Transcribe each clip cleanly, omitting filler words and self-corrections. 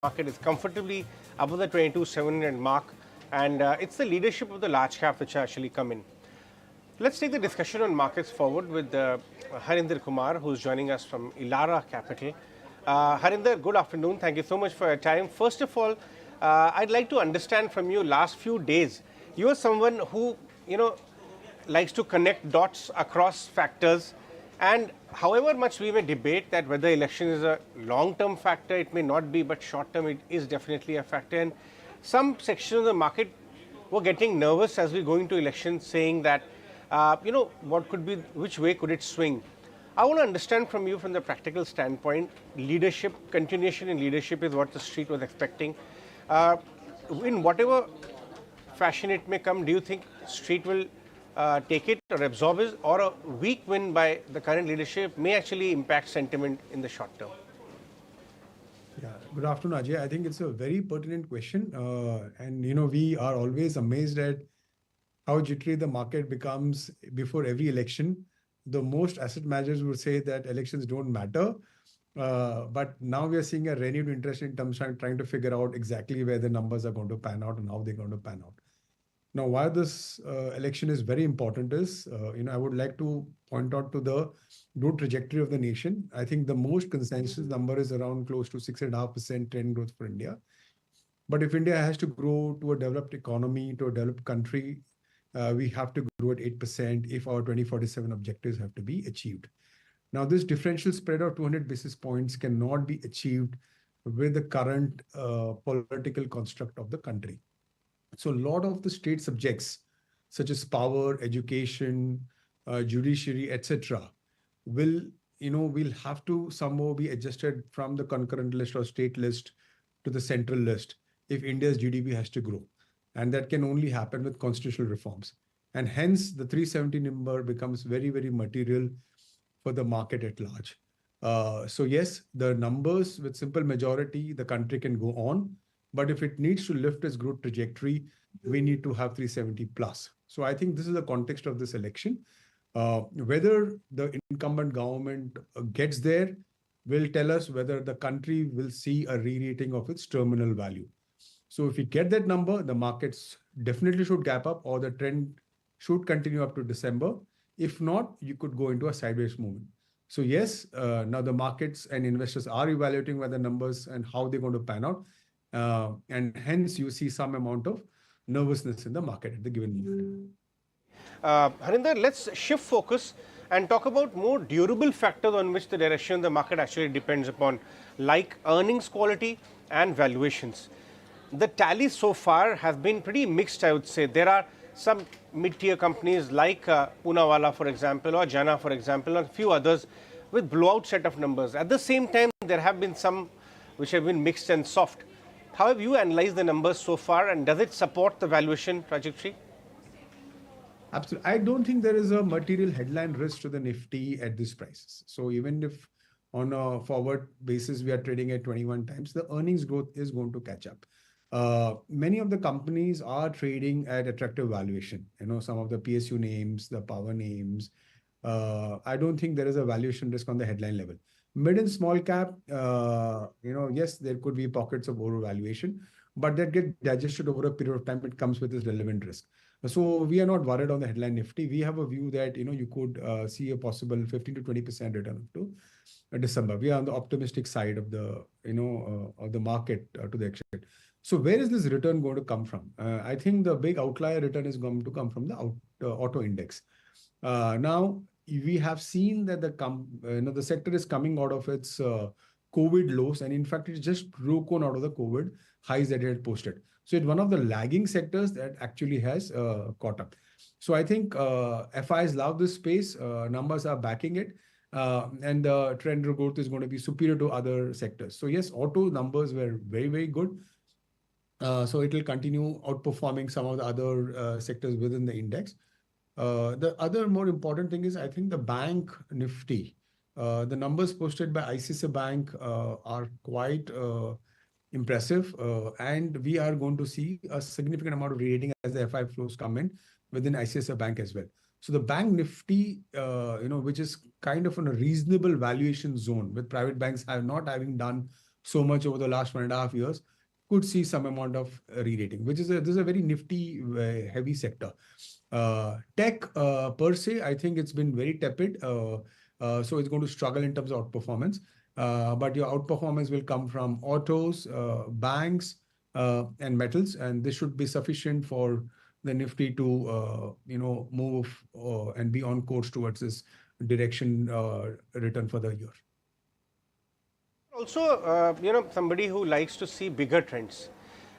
market is comfortably above the 22,700 mark, and it's the leadership of the large cap which actually come in. Let's take the discussion on markets forward with Harendra Kumar, who's joining us from Elara Capital. Harendra, good afternoon. Thank you so much for your time. First of all, I'd like to understand from you last few days. You are someone who, likes to connect dots across factors. And however much we may debate that whether election is a long-term factor, it may not be, but short-term it is definitely a factor. And some sections of the market were getting nervous as we go into elections, saying that, what could be, which way could it swing? I want to understand from you from the practical standpoint, leadership, continuation in leadership is what the street was expecting. In whatever fashion it may come, do you think street will take it or absorb it, or a weak win by the current leadership may actually impact sentiment in the short term? Yeah, good afternoon, Ajay. I think it's a very pertinent question. And we are always amazed at how jittery the market becomes before every election. The most asset managers would say that elections don't matter. But now we are seeing a renewed interest in terms of trying to figure out exactly where the numbers are going to pan out and how they're going to pan out. Now, why this election is very important is, I would like to point out to the growth trajectory of the nation. I think the most consensus number is around close to 6.5% trend growth for India. But if India has to grow to a developed economy, to a developed country, we have to grow at 8% if our 2047 objectives have to be achieved. Now, this differential spread of 200 basis points cannot be achieved with the current political construct of the country. So a lot of the state subjects, such as power, education, judiciary, etc., will have to somehow be adjusted from the concurrent list or state list to the central list if India's GDP has to grow. And that can only happen with constitutional reforms. And hence, the 370 number becomes very, very material for the market at large. So yes, the numbers with simple majority, the country can go on. But if it needs to lift its growth trajectory, we need to have 370 plus. So I think this is the context of this election. Whether the incumbent government gets there will tell us whether the country will see a re-rating of its terminal value. So if we get that number, the markets definitely should gap up, or the trend should continue up to December. If not, you could go into a sideways movement. So yes, now the markets and investors are evaluating whether numbers and how they're going to pan out. And hence you see some amount of nervousness in the market at the given moment. Harinder, let's shift focus and talk about more durable factors on which the direction of the market actually depends upon, like earnings quality and valuations. The tally so far has been pretty mixed, I would say. There are some mid-tier companies like Poonawalla, for example, or Jana, for example, and a few others with blowout set of numbers. At the same time, there have been some which have been mixed and soft. How have you analyzed the numbers so far, and does it support the valuation trajectory? Absolutely. I don't think there is a material headline risk to the Nifty at these prices. So even if on a forward basis, we are trading at 21 times, the earnings growth is going to catch up. Many of the companies are trading at attractive valuation. Some of the PSU names, the power names. I don't think there is a valuation risk on the headline level. Mid and small cap, yes, there could be pockets of overvaluation, but that get digested over a period of time. It comes with this relevant risk. So we are not worried on the headline Nifty. We have a view that, you could see a possible 15 to 20% return up to December. We are on the optimistic side of the, of the market to the extent. So where is this return going to come from? I think the big outlier return is going to come from the auto index. Now, we have seen that the sector is coming out of its COVID lows, and in fact, it just broken out of the COVID highs that it had posted. So it's one of the lagging sectors that actually has caught up. So I think FIIs love this space. Numbers are backing it. And the trend growth is going to be superior to other sectors. So yes, auto numbers were very, very good. So it will continue outperforming some of the other sectors within the index. The other more important thing is, I think the bank Nifty, the numbers posted by ICICI Bank are quite impressive. And we are going to see a significant amount of re-rating as the FI flows come in within ICICI Bank as well. So the bank Nifty, which is kind of in a reasonable valuation zone with private banks not having done so much over the last 1.5 years, could see some amount of re-rating, which is this is a very nifty, heavy sector. Tech per se, I think it's been very tepid. So it's going to struggle in terms of outperformance. But your outperformance will come from autos, banks, and metals, and this should be sufficient for the Nifty to move and be on course towards this direction return for the year. Also, somebody who likes to see bigger trends.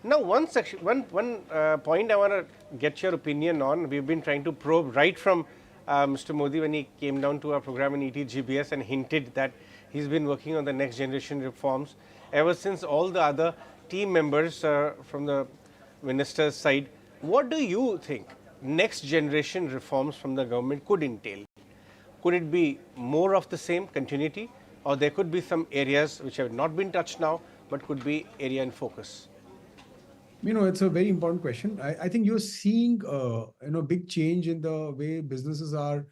Now, one point I want to get your opinion on. We've been trying to probe right from Mr. Modi when he came down to our program in ETGBS and hinted that he's been working on the next generation reforms. Ever since all the other team members from the minister's side, what do you think next generation reforms from the government could entail? Could it be more of the same continuity, or there could be some areas which have not been touched now but could be area in focus? It's a very important question. I think you're seeing big change in the way businesses are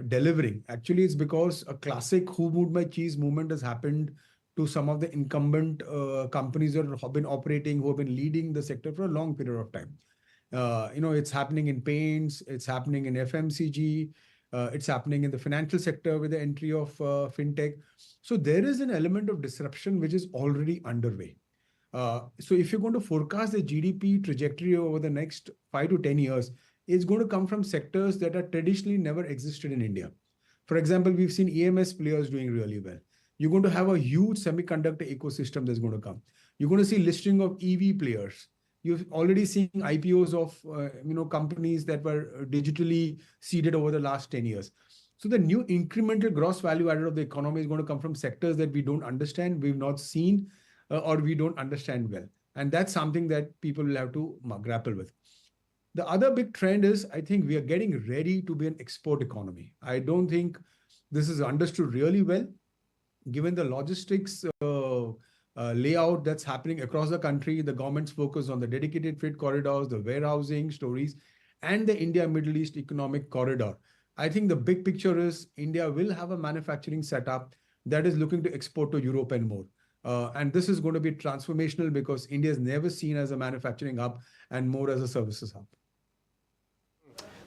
delivering. Actually, it's because a classic "who moved my cheese" movement has happened to some of the incumbent companies that have been operating, who have been leading the sector for a long period of time. It's happening in paints, it's happening in FMCG, it's happening in the financial sector with the entry of fintech. So there is an element of disruption which is already underway. So if you're going to forecast the GDP trajectory over the next 5 to 10 years, it's going to come from sectors that are traditionally never existed in India. For example, we've seen EMS players doing really well. You're going to have a huge semiconductor ecosystem that's going to come. You're going to see listing of EV players. You've already seen IPOs of companies that were digitally seeded over the last 10 years. So the new incremental gross value added of the economy is going to come from sectors that we don't understand, we've not seen, or we don't understand well. And that's something that people will have to grapple with. The other big trend is, I think we are getting ready to be an export economy. I don't think this is understood really well, given the logistics layout that's happening across the country, the government's focus on the dedicated freight corridors, the warehousing stories, and the India-Middle East economic corridor. I think the big picture is India will have a manufacturing setup that is looking to export to Europe and more. And this is going to be transformational because India is never seen as a manufacturing hub and more as a services hub.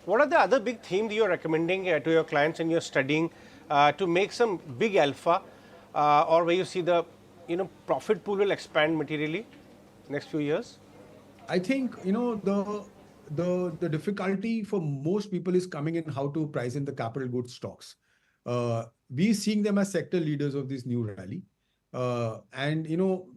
What are the other big themes you're recommending to your clients and you're studying to make some big alpha or where you see the profit pool will expand materially next few years? I think the difficulty for most people is coming in how to price in the capital goods stocks. We're seeing them as sector leaders of this new rally. And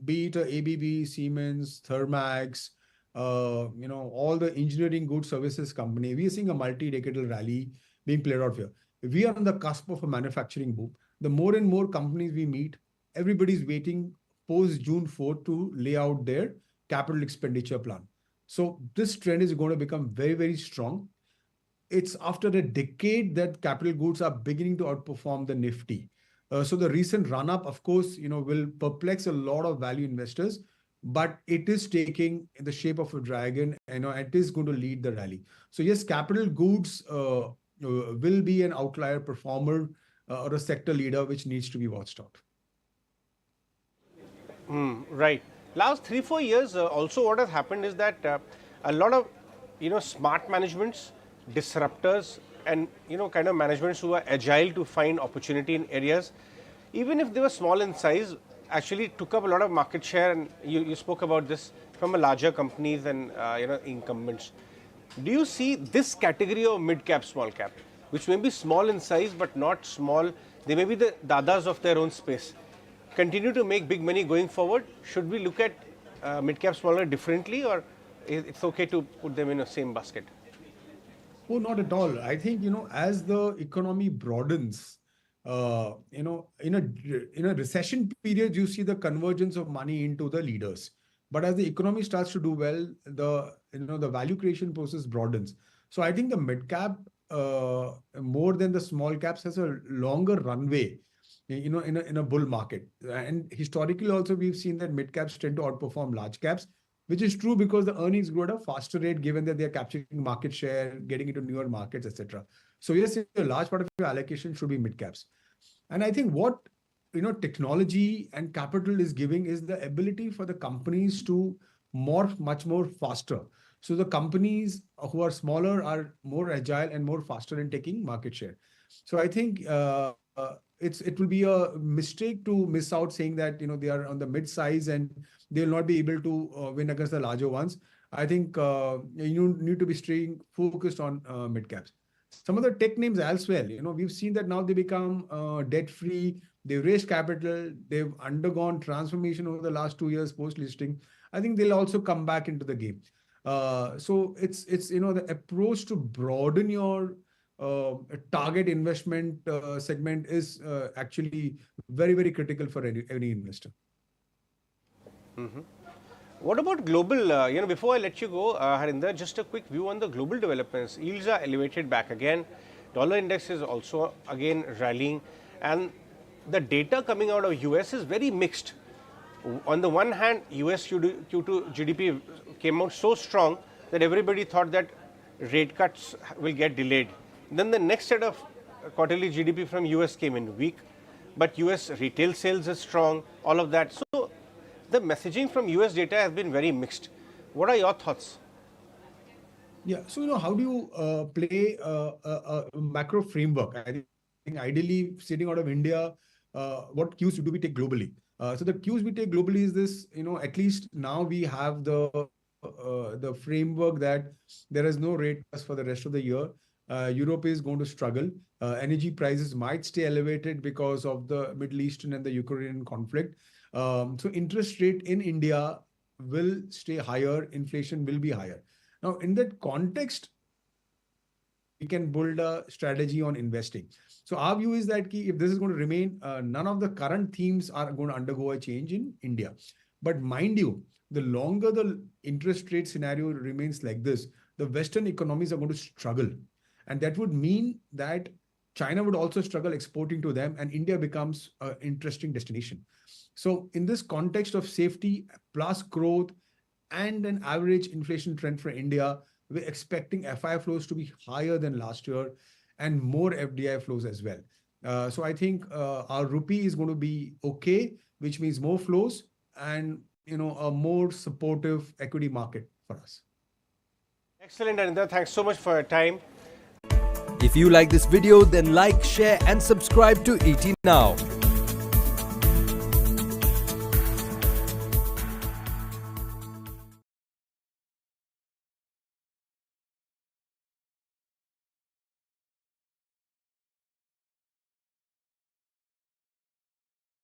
be it ABB, Siemens, Thermax, all the engineering goods services company, we are seeing a multi-decadal rally being played out here. We are on the cusp of a manufacturing boom. The more and more companies we meet, everybody's waiting post June 4th to lay out their capital expenditure plan. So this trend is going to become very, very strong. It's after a decade that capital goods are beginning to outperform the Nifty. So the recent run-up, of course, will perplex a lot of value investors, but it is taking the shape of a dragon, and it is going to lead the rally. So yes, capital goods will be an outlier performer or a sector leader which needs to be watched out. Right. Last 3-4 years, also what has happened is that a lot of smart managements, disruptors, and kind of managements who are agile to find opportunity in areas, even if they were small in size, actually took up a lot of market share. And you spoke about this from a larger companies and incumbents. Do you see this category of mid cap, small cap, which may be small in size but not small? They may be the dadas of their own space. Continue to make big money going forward? Should we look at mid cap, smaller differently, or it's okay to put them in the same basket? Oh, not at all. I think, as the economy broadens, in a recession period, you see the convergence of money into the leaders. But as the economy starts to do well, the value creation process broadens. So I think the mid cap, more than the small caps, has a longer runway, in a bull market. And historically, also we've seen that mid caps tend to outperform large caps, which is true because the earnings grow at a faster rate, given that they are capturing market share, getting into newer markets, etc. So yes, a large part of your allocation should be mid caps. And I think what technology and capital is giving is the ability for the companies to morph much more faster. So the companies who are smaller are more agile and more faster in taking market share. So I think it will be a mistake to miss out saying that they are on the mid size and they will not be able to win against the larger ones. I think you need to be staying focused on mid caps. Some of the tech names as well. We've seen that now they become debt free. They've raised capital. They've undergone transformation over the last 2 years post listing. I think they'll also come back into the game. So it's the approach to broaden your target investment segment is actually very, very critical for any investor. What about global? Before I let you go, Harinder, just a quick view on the global developments. Yields are elevated back again. Dollar index is also again rallying, and the data coming out of US is very mixed. On the one hand, US Q2 GDP came out so strong that everybody thought that rate cuts will get delayed. Then the next set of quarterly GDP from US came in weak, but US retail sales is strong, all of that. So the messaging from US data has been very mixed. What are your thoughts? Yeah, so how do you play a macro framework? I think ideally sitting out of India, what cues do we take globally? So the cues we take globally is this, at least now we have the framework that there is no rate cuts for the rest of the year. Europe is going to struggle. Energy prices might stay elevated because of the Middle Eastern and the Ukrainian conflict. So interest rate in India will stay higher. Inflation will be higher. Now, in that context, we can build a strategy on investing. So our view is that if this is going to remain, none of the current themes are going to undergo a change in India. But mind you, the longer the interest rate scenario remains like this, the Western economies are going to struggle. And that would mean that China would also struggle exporting to them and India becomes an interesting destination. So in this context of safety plus growth and an average inflation trend for India, we're expecting FI flows to be higher than last year and more FDI flows as well. So I think our rupee is going to be okay, which means more flows and a more supportive equity market for us. Excellent, Harinder. Thanks so much for your time. If you like this video, then like, share and subscribe to ET Now.